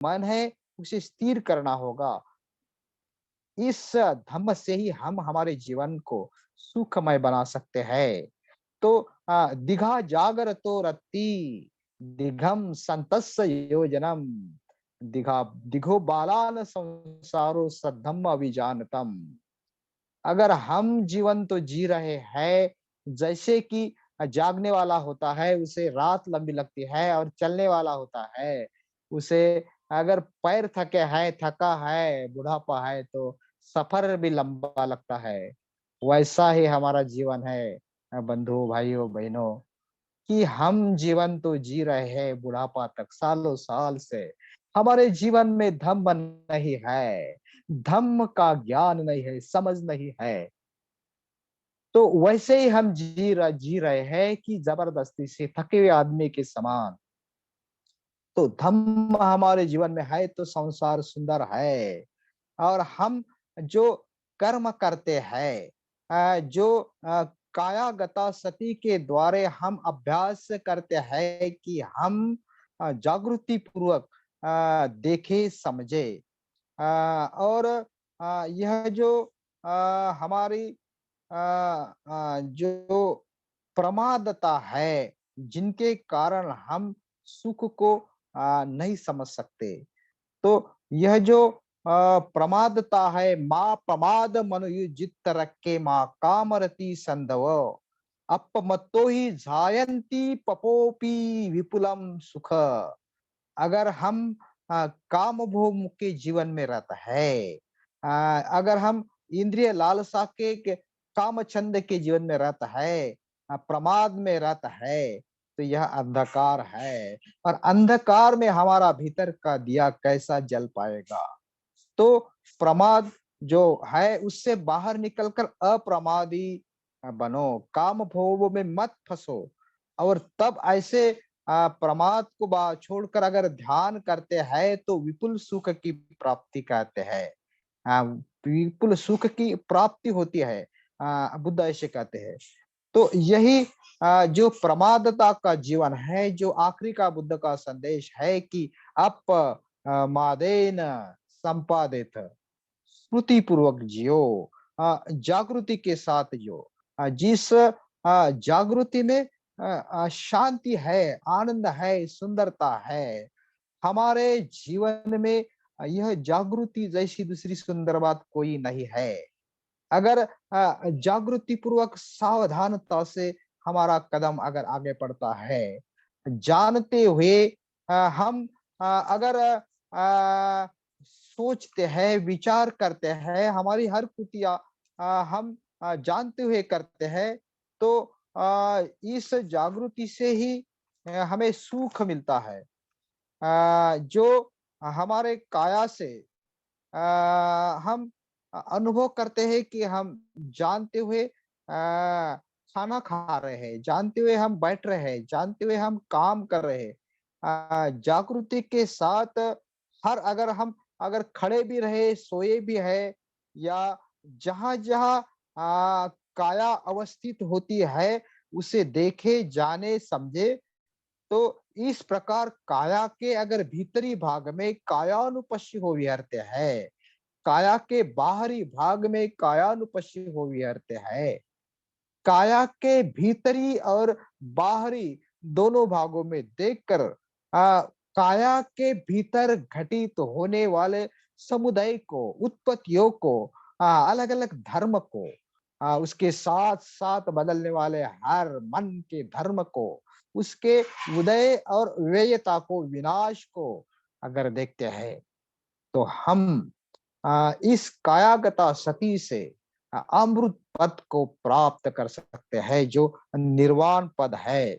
मन है उसे स्थिर करना होगा। इस धम्म से ही हम हमारे जीवन को सुखमय बना सकते हैं। तो दिघा जागरतो रत्ति दिघम संतस्य योजनम दिघा दिघो बालान संसारो सद्धम्म अभिजानतम। अगर हम जीवन तो जी रहे हैं, जैसे कि जागने वाला होता है उसे रात लंबी लगती है, और चलने वाला होता है उसे अगर पैर थके हैं, थका है, बुढ़ापा है तो सफर भी लंबा लगता है। वैसा ही हमारा जीवन है बंधु भाइयों बहनों, कि हम जीवन तो जी रहे हैं बुढ़ापा तक सालों साल से। हमारे जीवन में धम्म नहीं है, धम्म का ज्ञान नहीं है, समझ नहीं है। तो वैसे ही हम जी रहे हैं कि जबरदस्ती से थके हुए आदमी के समान। तो धम्म हमारे जीवन में है तो संसार सुंदर है। और हम जो कर्म करते हैं, जो कायागता सती के द्वारा हम अभ्यास करते हैं कि हम जागृति पूर्वक देखे समझे, और यह जो हमारी जो प्रमादता है, जिनके कारण हम सुख को नहीं समझ सकते। तो यह जो प्रमादता है, माँ प्रमाद मनु जित रखे माँ कामरति संधव अपमत्तो ही झायंती पपोपी विपुलम सुख। अगर हम काम भोग के जीवन में रहता है, अगर हम इंद्रिय लालसा के काम छंद के जीवन में रहता है, प्रमाद में रहता है, तो यह अंधकार है। और अंधकार में हमारा भीतर का दिया कैसा जल पाएगा। तो प्रमाद जो है उससे बाहर निकलकर अप्रमादी बनो, काम भोग में मत फंसो। और तब ऐसे प्रमाद को छोड़कर अगर ध्यान करते हैं तो विपुल सुख की प्राप्ति कहते हैं। अ, विपुल सुख की प्राप्ति होती है, बुद्ध ऐसे कहते हैं। तो यही जो प्रमादता का जीवन है, जो आखिरी का बुद्ध का संदेश है कि अप मादेन संपादित स्मृति पूर्वक जियो, जागृति के साथ जियो। जिस जागृति में शांति है, आनंद है, सुंदरता है, हमारे जीवन में यह जागृति जैसी दूसरी सुंदर बात कोई नहीं है। अगर जागृति पूर्वक सावधानता से हमारा कदम अगर आगे बढ़ता है, जानते हुए हम अगर सोचते हैं, विचार करते हैं, हमारी हर कृतियाँ हम जानते हुए करते हैं, तो इस जागृति से ही हमें सुख मिलता है। जो हमारे काया से हम अनुभव करते हैं कि हम जानते हुए खाना खा रहे हैं, जानते हुए हम बैठ रहे हैं, जानते हुए हम काम कर रहे हैं। जागृति के साथ हर अगर हम अगर खड़े भी रहे, सोए भी है, या जहाँ-जहाँ काया अवस्थित होती है, उसे देखे, जाने, समझे। तो इस प्रकार काया के अगर भीतरी भाग में कायानुपश्य हो विहरते हैं, काया के बाहरी भाग में कायानुपश्य हो विहरते हैं, काया के भीतरी और बाहरी दोनों भागों में देखकर काया के भीतर घटित होने वाले समुदाय को, उत्पत्तियों को, अलग अलग धर्म को, उसके साथ साथ बदलने वाले हर मन के धर्म को, उसके उदय और व्ययता को, विनाश को अगर देखते हैं, तो हम इस कायागता सती से अमृत पद को प्राप्त कर सकते हैं, जो निर्वाण पद है।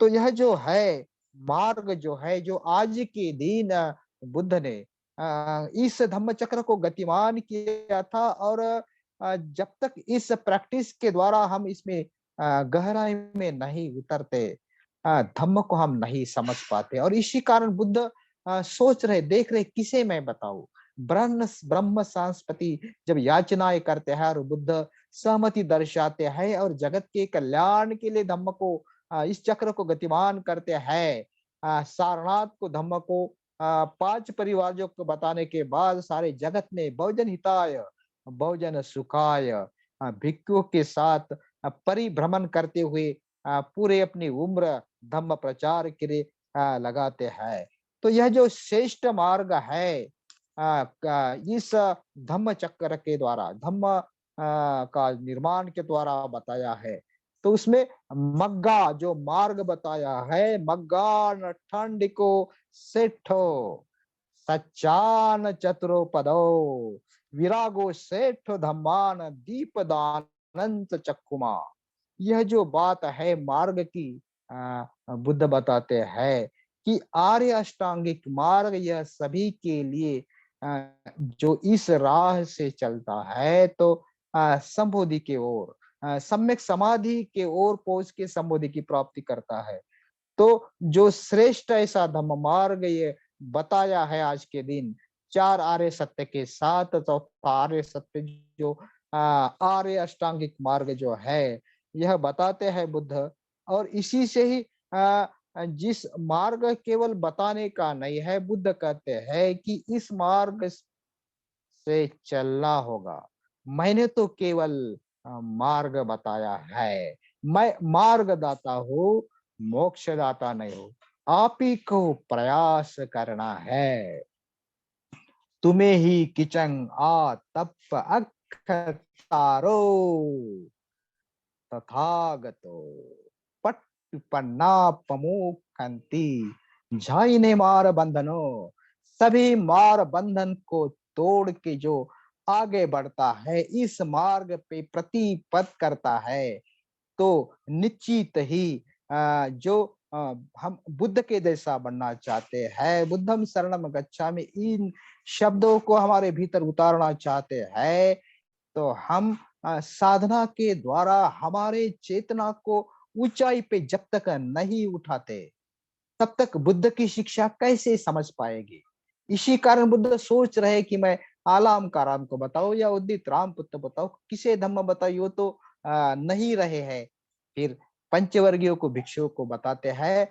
तो यह जो है मार्ग जो है, जो आज के दिन बुद्ध ने इस धम्म चक्र को गतिमान किया था। और जब तक इस प्रैक्टिस के द्वारा हम इसमें गहराई में नहीं उतरते, धम्म को हम नहीं समझ पाते। और इसी कारण बुद्ध सोच रहे, देख रहे किसे मैं बताऊं। ब्रह्म ब्रह्म संस्पति जब याचनाएं करते हैं और बुद्ध सहमति दर्शाते हैं और जगत के कल्याण के लिए धम्म को इस चक्र को गतिमान करते हैं, सारनाथ को धम्म को पांच परिवारों को बताने के बाद सारे जगत में बहुजन हिताय बहुजन सुखाय भिक्षुओं के साथ परिभ्रमण करते हुए पूरे अपनी उम्र धम्म प्रचार के लिए लगाते हैं। तो यह जो श्रेष्ठ मार्ग है इस धम्म चक्र के द्वारा धम्म का निर्माण के द्वारा बताया है। तो उसमें मग्गा जो मार्ग बताया है, मग्गा न ठंड को सेठो सच्चान चतुरो पदो विरागो सेठ धम्मान दीपदानंत चक्षुमा। यह जो बात है मार्ग की बुद्ध बताते हैं कि आर्य अष्टांगिक मार्ग यह सभी के लिए जो इस राह से चलता है तो संबोधि के ओर सम्यक समाधि के ओर पहुंच के संबोधि की प्राप्ति करता है। तो जो श्रेष्ठ ऐसा धम्म मार्ग ये बताया है आज के दिन चार आर्य सत्य के साथ चौथा आर्य सत्य जो आर्य अष्टांगिक मार्ग जो है यह बताते हैं बुद्ध। और इसी से ही जिस मार्ग केवल बताने का नहीं है, बुद्ध कहते हैं कि इस मार्ग से चलना होगा। मैंने तो केवल मार्ग बताया है, मैं मार्गदाता हूँ, मोक्षदाता नहीं हूँ। आप ही को प्रयास करना है। तुम्हें ही किचंग आ तप अक्षतारो तथागतो पन्ना पमुखंती झाइने मार बंधनो। सभी मार बंधन को तोड़ के जो आगे बढ़ता है, इस मार्ग पे प्रतिपद करता है, तो निश्चित ही जो हम बुद्ध के जैसा बनना चाहते हैं, बुद्धम शरणम गच्छामि इन शब्दों को हमारे भीतर उतारना चाहते हैं, तो हम साधना के द्वारा हमारे चेतना को ऊंचाई पे जब तक नहीं उठाते, तब तक बुद्ध की शिक्षा कैसे समझ पाएगी। इसी कारण बुद्ध सोच रहे कि मैं आलाम काराम को बताओ या उदित राम पुत्र बताओ, किसे धम्म बताइयो तो नहीं रहे हैं। फिर पंचवर्गीयों को भिक्षुओं को बताते हैं।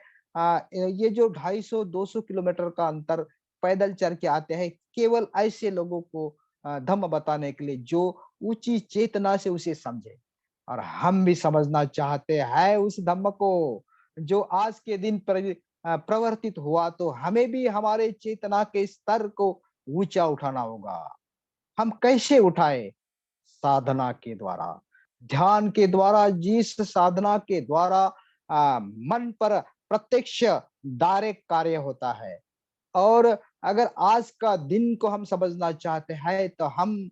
ये जो 250-200 किलोमीटर का अंतर पैदल चल के आते हैं, केवल ऐसे लोगों को धम्म बताने के लिए जो ऊंची चेतना से उसे समझे। और हम भी समझना चाहते हैं उस धम्म को जो आज के दिन प्रवर्तित हुआ, तो हमें भी हमारे चेतना के स्तर को ऊंचा उठाना होगा। हम कैसे उठाए? साधना के द्वारा, ध्यान के द्वारा। जिस साधना के द्वारा मन पर प्रत्यक्ष डायरेक्ट कार्य होता है। और अगर आज का दिन को हम समझना चाहते हैं तो हम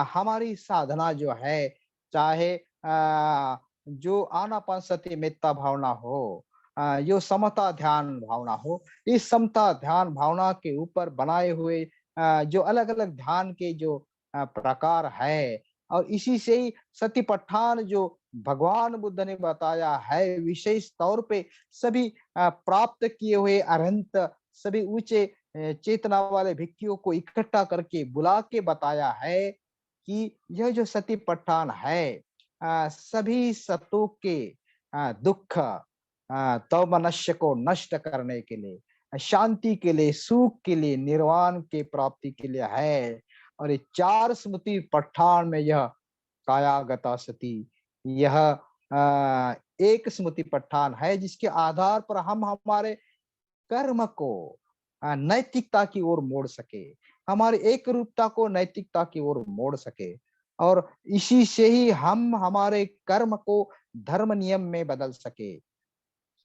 हमारी साधना जो है, चाहे जो आनापानसति मेत्ता भावना हो, जो समता ध्यान भावना हो, इस समता ध्यान भावना के ऊपर बनाए हुए जो अलग अलग ध्यान के जो प्रकार है, और इसी से ही सतिपट्ठान जो भगवान बुद्ध ने बताया है, विशेष तौर पे सभी प्राप्त किए हुए अरहंत सभी ऊंचे चेतना वाले भिक्षुओं को इकट्ठा करके बुला के बताया है कि यह जो सतिपट्ठान है सभी सत्वों के दुख तौमनस्य को नष्ट करने के लिए, शांति के लिए, सुख के लिए, निर्वाण के प्राप्ति के लिए है। और ये चार स्मृति पठान में यह कायागता सती, यह एक स्मृति पठान है जिसके आधार पर हम हमारे कर्म को नैतिकता की ओर मोड़ सके, हमारी एक रूपता को नैतिकता की ओर मोड़ सके। और इसी से ही हम हमारे कर्म को धर्म नियम में बदल सके।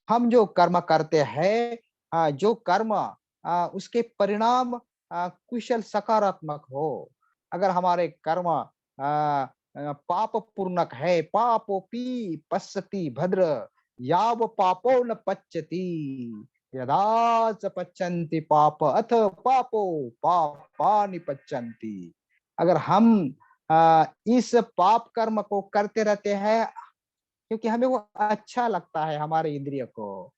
हम जो कर्म करते हैं, जो कर्म उसके परिणाम कुशल सकारात्मक हो। अगर हमारे कर्म पाप पूर्णक है, पापोपि पश्यति भद्र याव पापो न पच्यति यदा च पच्यन्ति पाप अथ पापो पापानि पच्यन्ति। अगर हम इस पाप कर्म को करते रहते हैं क्योंकि हमें वो अच्छा लगता है, हमारे इंद्रिय को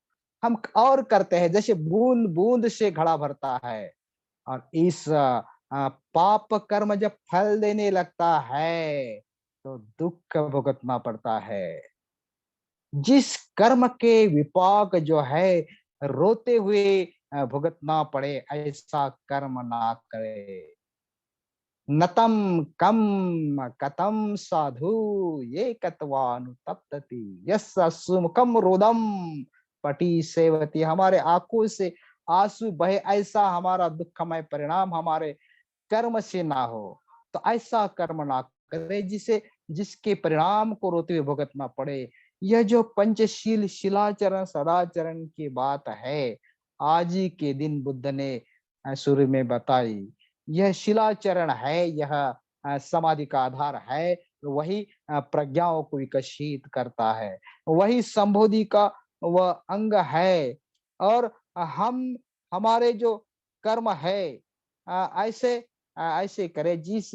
हम और करते हैं, जैसे बूंद बूंद से घड़ा भरता है। और इस पाप कर्म जब फल देने लगता है तो दुख भुगतना पड़ता है। जिस कर्म के विपाक जो है रोते हुए भुगतना पड़े ऐसा कर्म ना करे। नतम कम कतम साधु ये कतवानुतप्तति यस्य सुमुखम रोदम पटी सेवती। हमारे आंखों से आंसू बहे ऐसा हमारा दुखमय परिणाम हमारे कर्म से ना हो। तो ऐसा कर्म ना करे जिसे जिसके परिणाम को रोते हुए भुगतना पड़े। यह जो पंचशील शिलाचरण सदाचरण की बात है, आज ही के दिन बुद्ध ने शुरू में बताई। यह शिलाचरण है, यह समाधि का आधार है। वही प्रज्ञाओं को विकसित करता है, वही संबोधि का वह अंग है। और हम हमारे जो कर्म है ऐसे ऐसे करें जिस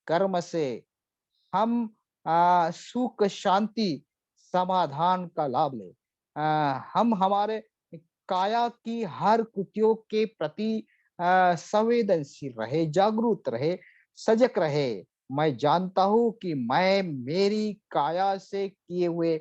कर्म से हम सुख शांति समाधान का लाभ ले। हम हमारे काया की हर कृतियों के प्रति संवेदनशील रहे, जागरूक रहे, सजग रहे। मैं जानता हूँ कि मैं मेरी काया से किए हुए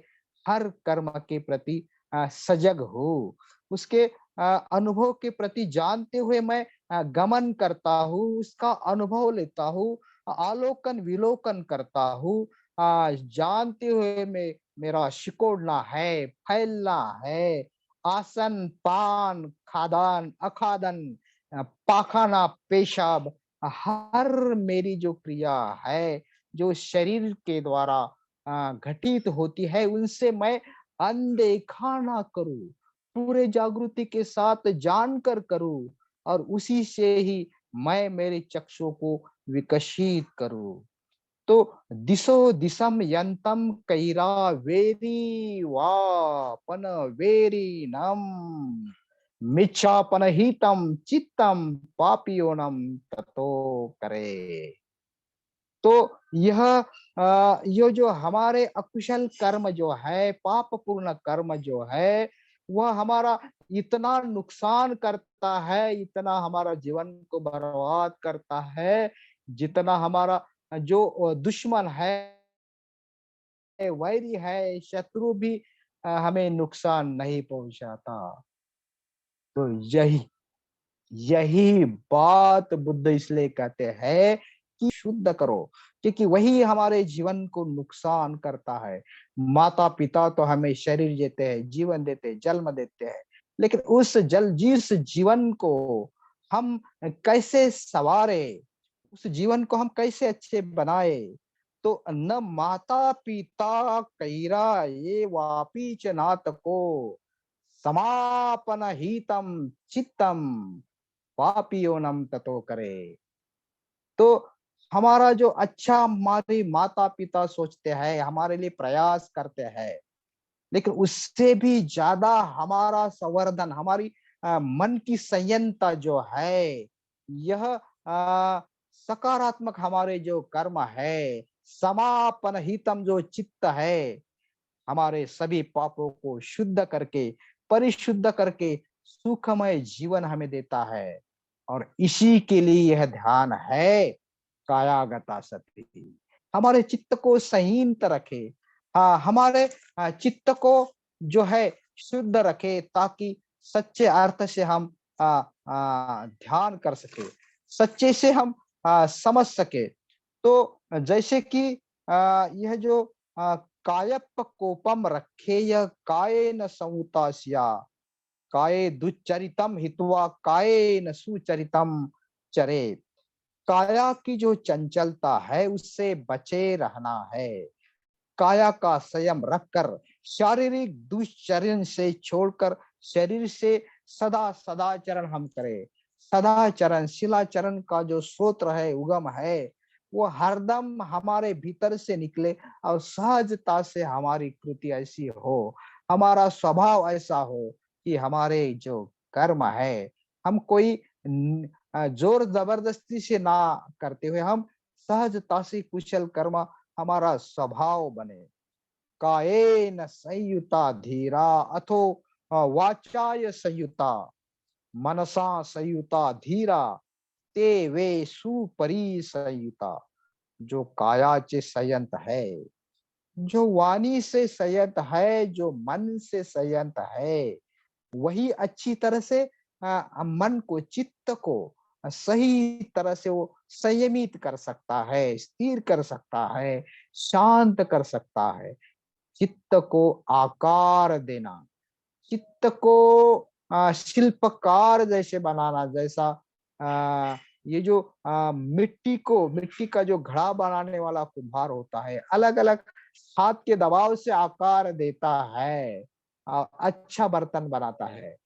हर कर्म के प्रति सजग हूँ। उसके अनुभव के प्रति जानते हुए मैं गमन करता हूँ, उसका अनुभव लेता हूँ, आलोकन विलोकन करता हूँ। जानते हुए में मेरा सिकोड़ना है, फैलना है, आसन, पान, खादान, अखादन, पाखाना, पेशाब, हर मेरी जो क्रिया है, जो शरीर के द्वारा घटित होती है, उनसे मैं अनदेखा ना करूँ। पूरे जागृति के साथ जानकर करूँ और उसी से ही मैं मेरे चक्षुओं को विकसित करूँ। तो दिशो दिशम यंतम कैरा वेरी वापन वेरी नम मिच्छापन हितम चित्तम पापियोनम ततो करे। तो यह ये जो हमारे अकुशल कर्म जो है, पाप पूर्ण कर्म जो है, वह हमारा इतना नुकसान करता है, इतना हमारा जीवन को बर्बाद करता है, जितना हमारा जो दुश्मन है, वैरी है, शत्रु भी हमें नुकसान नहीं पहुंचाता। तो यही यही बात बुद्ध इसलिए कहते हैं कि शुद्ध करो, क्योंकि वही हमारे जीवन को नुकसान करता है। माता पिता तो हमें शरीर देते हैं, जीवन देते हैं, जन्म देते हैं, लेकिन उस जल जिस जीवन को हम कैसे सवारे, उस जीवन को हम कैसे अच्छे बनाए। तो न माता पिता कैरा ये वापी च नात को समापन हितम चित्तम पापियोनम ततो करे। तो हमारा जो अच्छा हमारे माता पिता सोचते हैं, हमारे लिए प्रयास करते हैं, लेकिन उससे भी ज्यादा हमारा संवर्धन, हमारी मन की संयंता जो है, यह सकारात्मक हमारे जो कर्म है, समापन हितम जो चित्त है, हमारे सभी पापों को शुद्ध करके, परिशुद्ध करके सुखमय जीवन हमें देता है। और इसी के लिए यह ध्यान है कायागता सती। हमारे चित्त को संयमित रखे, हाँ हमारे चित्त को जो है शुद्ध रखे, ताकि सच्चे अर्थ से हम ध्यान कर सके, सच्चे से हम समझ सके। तो जैसे कि यह जो कायप कोपम रखे यह काये न संउतास्या काये दुच्चरितम हित्वा काये न सुचरितम चरे। काया की जो चंचलता है उससे बचे रहना है। काया का संयम रखकर शारीरिक दुश्चर्य से छोड़कर शरीर से सदा सदाचरण हम करें। सदाचरण शिलाचरण का जो स्रोत्र है, उगम है, वो हरदम हमारे भीतर से निकले और सहजता से हमारी कृति ऐसी हो, हमारा स्वभाव ऐसा हो कि हमारे जो कर्म है, हम कोई जोर जबरदस्ती से ना करते हुए हम सहजता से कुशल कर्म हमारा स्वभाव बने। कायेन संयुता धीरा अथो वाचाय संयुता मनसा संयुता धीरा ते वे सुपरी संयुता। जो काया से संयत है, जो वाणी से संयत है, जो मन से संयत है, वही अच्छी तरह से मन को, चित्त को सही तरह से वो संयमित कर सकता है, स्थिर कर सकता है, शांत कर सकता है। चित्त को आकार देना, चित्त को शिल्पकार जैसे बनाना, जैसा ये जो मिट्टी का जो घड़ा बनाने वाला कुम्हार होता है, अलग अलग हाथ के दबाव से आकार देता है, अच्छा बर्तन बनाता है।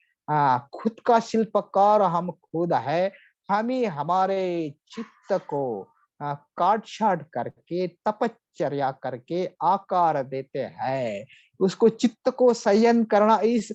खुद का शिल्पकार हम खुद है। हम ही हमारे चित्त को काट छाट करके, तपश्चर्या करके आकार देते हैं। उसको, चित्त को संयम करना इस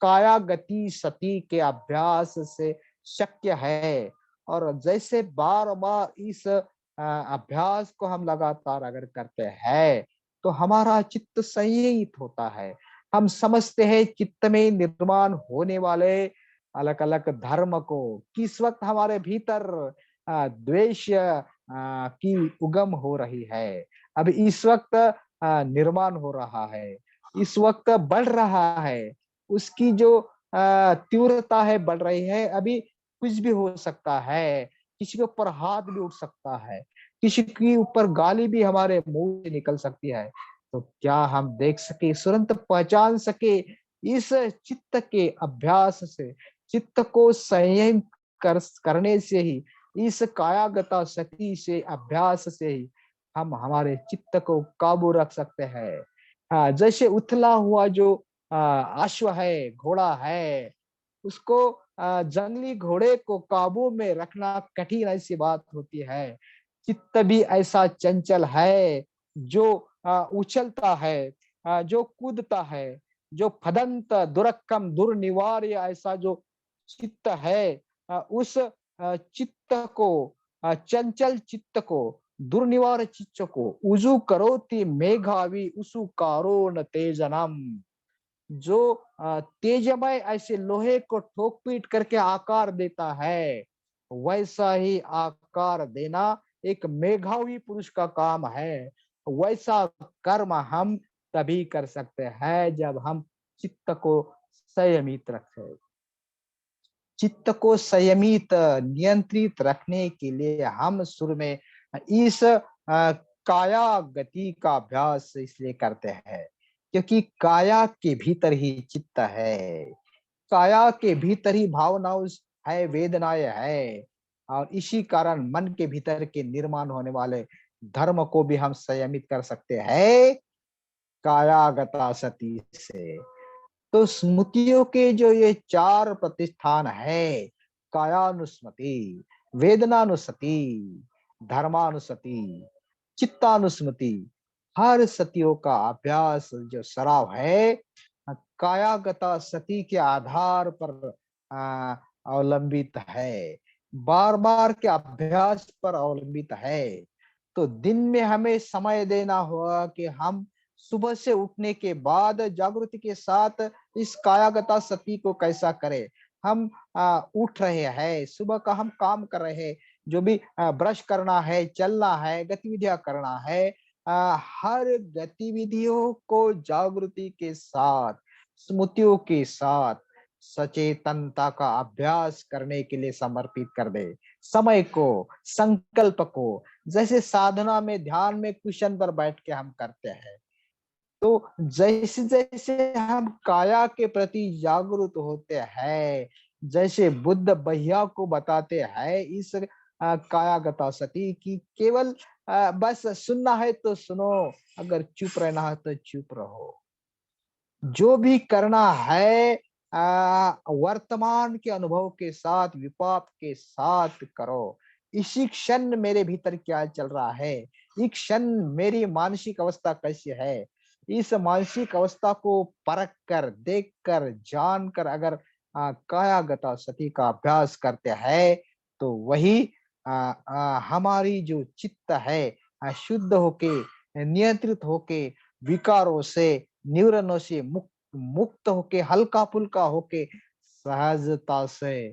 काया गति सती के अभ्यास से शक्य है। और जैसे बार बार इस अभ्यास को हम लगातार अगर करते हैं, तो हमारा चित्त संयमित होता है। हम समझते हैं चित्त में निर्माण होने वाले अलग अलग धर्म को, किस वक्त हमारे भीतर द्वेष की उगम हो रही है। अब इस वक्त निर्माण हो रहा है, इस वक्त बढ़ रहा है, उसकी जो तीव्रता है बढ़ रही है। अभी कुछ भी हो सकता है, किसी के ऊपर हाथ भी उठ सकता है, किसी के ऊपर गाली भी हमारे मुंह से निकल सकती है। तो क्या हम देख सके, तुरंत पहचान सके इस चित्त के अभ्यास से, चित्त को संयम करने से ही, इस कायागता शक्ति से, अभ्यास से ही हम हमारे चित्त को काबू रख सकते हैं। जैसे उथला हुआ जो अश्व है, घोड़ा है, उसको जंगली घोड़े को काबू में रखना कठिन ऐसी बात होती है। चित्त भी ऐसा चंचल है, जो उछलता है, जो कूदता है, जो फदंत दुरक्कम दुर्निवार्य, ऐसा जो चित्त है, उस चित्त को, चंचल चित्त को, दुर्निवार चित्त को उजु करोति मेघावी उसु कारो न तेजनम। जो तेजमय ऐसे लोहे को ठोक पीट करके आकार देता है, वैसा ही आकार देना एक मेधावी पुरुष का काम है। वैसा कर्म हम तभी कर सकते हैं जब हम चित्त को संयमित रखें। चित्त को संयमित, नियंत्रित रखने के लिए हम शुरू में इस काया गति का अभ्यास इसलिए करते हैं, क्योंकि काया के भीतर ही चित्त है, काया के भीतर ही भावनाओं है, वेदनाएं है। और इसी कारण मन के भीतर के निर्माण होने वाले धर्म को भी हम संयमित कर सकते हैं कायागता सती से। तो स्मृतियों के जो ये चार प्रतिष्ठान है, कायानुस्मृति, वेदनानुस्मृति, धर्मानुस्मृति, चित्तानुस्मृति, हर सतियों का अभ्यास जो सराव है, कायागता सती के आधार पर अवलंबित है, बार बार के अभ्यास पर अवलंबित है। तो दिन में हमें समय देना होगा कि हम सुबह से उठने के बाद जागृति के साथ इस कायागता सती को कैसा करें। हम उठ रहे हैं, सुबह का हम काम कर रहे हैं, जो भी ब्रश करना है, चलना है, गतिविधियां करना है, हर गतिविधियों को जागृति के साथ, स्मृतियों के साथ, सचेतनता का अभ्यास करने के लिए समर्पित कर दे। समय को, संकल्प को, जैसे साधना में, ध्यान में कुशन पर बैठ के हम करते हैं, तो जैसे जैसे हम काया के प्रति जागरूक होते हैं, जैसे बुद्ध भैया को बताते हैं इस कायागता सती की, केवल बस सुनना है तो सुनो, अगर चुप रहना है तो चुप रहो। जो भी करना है वर्तमान के अनुभव के साथ, विपाक के साथ करो। इसी क्षण मेरे भीतर क्या चल रहा है, इस क्षण मेरी मानसिक अवस्था कैसी है, इस मानसिक अवस्था को परख कर, देख कर, जान कर अगर कायागता सती का अभ्यास करते हैं, तो वही हमारी जो चित्त है शुद्ध होके, नियंत्रित होके, विकारों से, न्यूरनों से मुक्त होके, हल्का फुल्का होके, सहजता से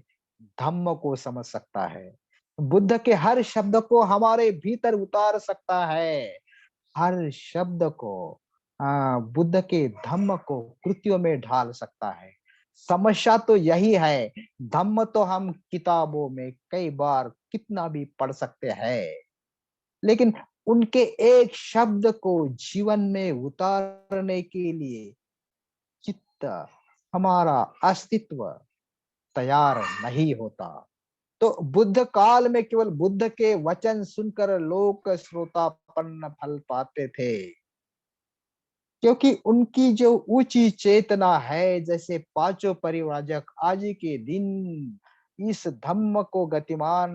धम्म को समझ सकता है, बुद्ध के हर शब्द को हमारे भीतर उतार सकता है, हर शब्द को बुद्ध के धम्म को कृतियों में ढाल सकता है। समस्या तो यही है, धम्म तो हम किताबों में कई बार कितना भी पढ़ सकते हैं, लेकिन उनके एक शब्द को जीवन में उतारने के लिए चित्त, हमारा अस्तित्व तैयार नहीं होता। तो बुद्ध काल में केवल बुद्ध के वचन सुनकर लोग श्रोतापन्न फल पाते थे, क्योंकि उनकी जो ऊंची चेतना है, जैसे पांचों परिव्राजक आज के दिन इस धम्म को गतिमान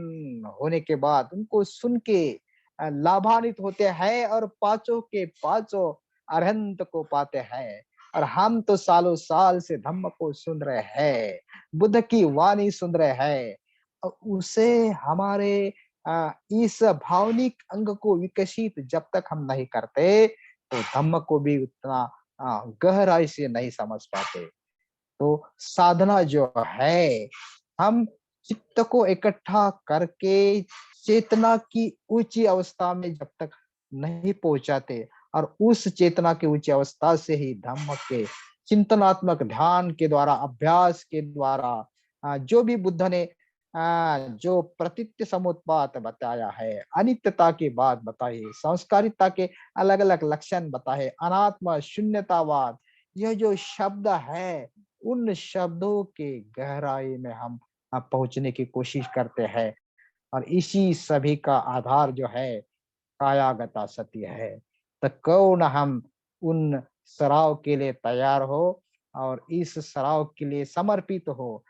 होने के बाद उनको सुन के लाभान्वित होते हैं और पांचों के पांचों अरहंत को पाते हैं। और हम तो सालों साल से धम्म को सुन रहे हैं, बुद्ध की वाणी सुन रहे हैं, और उसे हमारे इस भावनिक अंग को विकसित जब तक हम नहीं करते, तो धम्म को भी उतना गहराई से नहीं समझ पाते। तो साधना जो है, हम चित्त को इकट्ठा करके चेतना की ऊंची अवस्था में जब तक नहीं पहुंचाते, और उस चेतना की ऊंची अवस्था से ही धम्म के चिंतनात्मक ध्यान के द्वारा, अभ्यास के द्वारा जो भी बुद्ध ने जो प्रतित्य समुत्पात बताया है, अनित्यता की बात बताई है, संस्कारिता के अलग अलग लक्षण बताए, अनात्मा शून्यतावाद, यह जो शब्द है, उन शब्दों के गहराई में हम पहुंचने की कोशिश करते हैं। और इसी सभी का आधार जो है, कायागता सत्य है। तो क्यों न हम उन सराव के लिए तैयार हो और इस सराव के लिए समर्पित हो,